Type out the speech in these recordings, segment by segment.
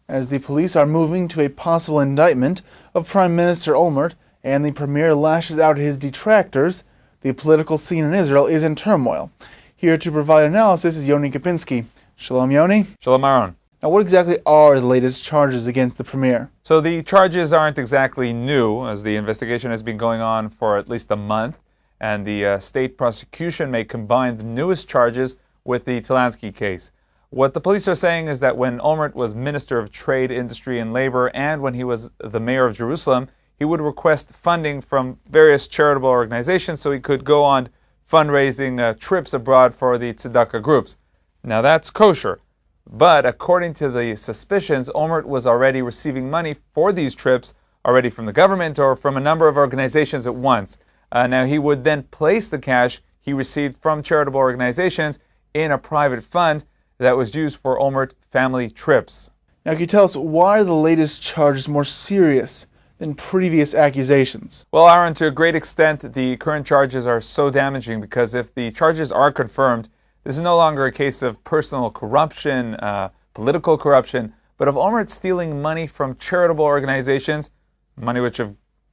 as the police are moving to a possible indictment of Prime Minister Olmert and the premier lashes out at his detractors. The political scene in Israel is in turmoil. Here to provide analysis is Yoni Kempinski. Shalom, Yoni. Shalom, Aaron. Now, what exactly are the latest charges against the premier? So the charges aren't exactly new, as the investigation has been going on for at least a month, and the state prosecution may combine the newest charges with the Talansky case. What the police are saying is that when Olmert was Minister of Trade, Industry and Labor, and when he was the mayor of Jerusalem, he would request funding from various charitable organizations so he could go on fundraising trips abroad for the tzedakah groups. Now that's kosher. But according to the suspicions, Olmert was already receiving money for these trips already from the government or from a number of organizations at once. Now he would then place the cash he received from charitable organizations in a private fund that was used for Olmert family trips. Now, can you tell us why are the latest charges more serious than previous accusations? Well, Aaron, to a great extent, the current charges are so damaging because if the charges are confirmed, this is no longer a case of personal corruption, political corruption, but of Olmert stealing money from charitable organizations, money which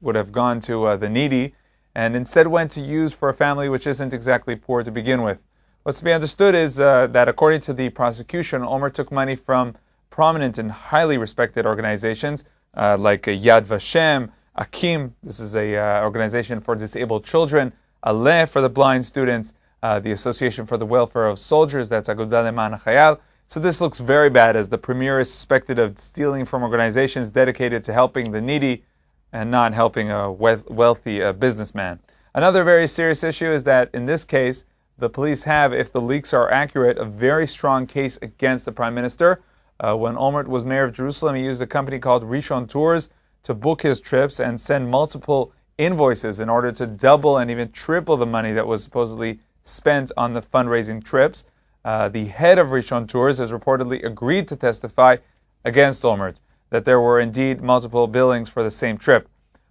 would have gone to the needy, and instead went to use for a family which isn't exactly poor to begin with. What's to be understood is that according to the prosecution, Olmert took money from prominent and highly respected organizations like Yad Vashem, Akim, this is a organization for disabled children, Aleh for the blind students, the Association for the Welfare of Soldiers, that's Agudah Le'man HaChayal. So this looks very bad, as the premier is suspected of stealing from organizations dedicated to helping the needy and not helping a wealthy businessman. Another very serious issue is that in this case, the police have, if the leaks are accurate, a very strong case against the Prime Minister. When Olmert was mayor of Jerusalem, he used a company called Rishon Tours to book his trips and send multiple invoices in order to double and even triple the money that was supposedly spent on the fundraising trips. The head of Rishon Tours has reportedly agreed to testify against Olmert, that there were indeed multiple billings for the same trip.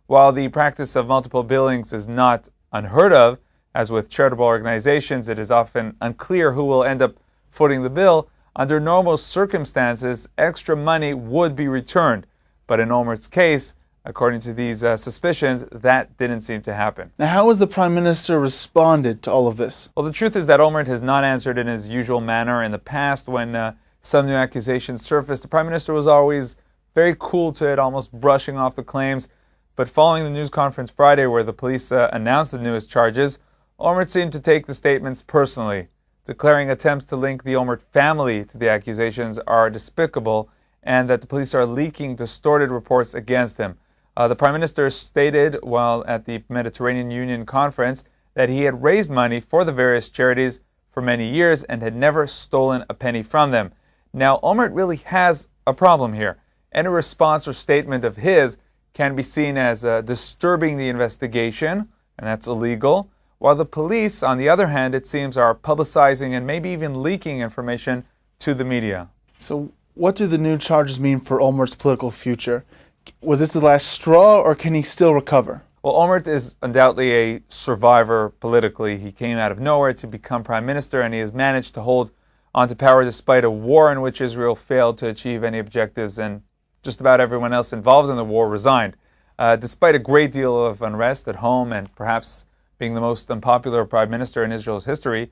While the practice of multiple billings is not unheard of, as with charitable organizations, it is often unclear who will end up footing the bill. Under normal circumstances, extra money would be returned. But in Olmert's case, according to these suspicions, that didn't seem to happen. Now, how has the Prime Minister responded to all of this? Well, the truth is that Olmert has not answered in his usual manner. In the past, when some new accusations surfaced, the Prime Minister was always very cool to it, almost brushing off the claims. But following the news conference Friday, where the police announced the newest charges, Olmert seemed to take the statements personally, declaring attempts to link the Olmert family to the accusations are despicable and that the police are leaking distorted reports against him. The Prime Minister stated while at the Mediterranean Union conference that he had raised money for the various charities for many years and had never stolen a penny from them. Now, Olmert really has a problem here. Any response or statement of his can be seen as disturbing the investigation, and that's illegal, while the police, on the other hand, it seems, are publicizing and maybe even leaking information to the media. So what do the new charges mean for Olmert's political future? Was this the last straw, or can he still recover? Well, Olmert is undoubtedly a survivor politically. He came out of nowhere to become prime minister, and he has managed to hold onto power despite a war in which Israel failed to achieve any objectives, and just about everyone else involved in the war resigned. Despite a great deal of unrest at home and perhaps being the most unpopular prime minister in Israel's history,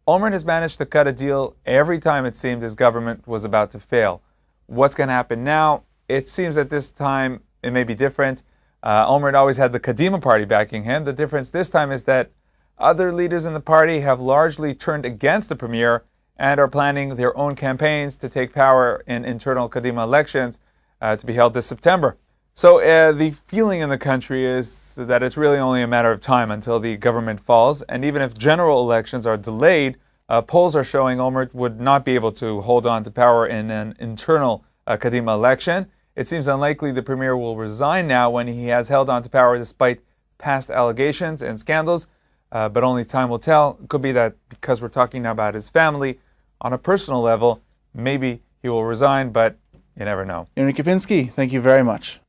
Olmert has managed to cut a deal every time it seemed his government was about to fail. What's going to happen now? It seems that this time it may be different. Olmert always had the Kadima party backing him. The difference this time is that other leaders in the party have largely turned against the premier and are planning their own campaigns to take power in internal Kadima elections to be held this September. So the feeling in the country is that it's really only a matter of time until the government falls, and even if general elections are delayed, polls are showing Olmert would not be able to hold on to power in an internal Kadima election. It seems unlikely the premier will resign now when he has held on to power despite past allegations and scandals, but only time will tell. It could be that because we're talking now about his family, on a personal level, maybe he will resign, but you never know. Yoni Kempinski, thank you very much.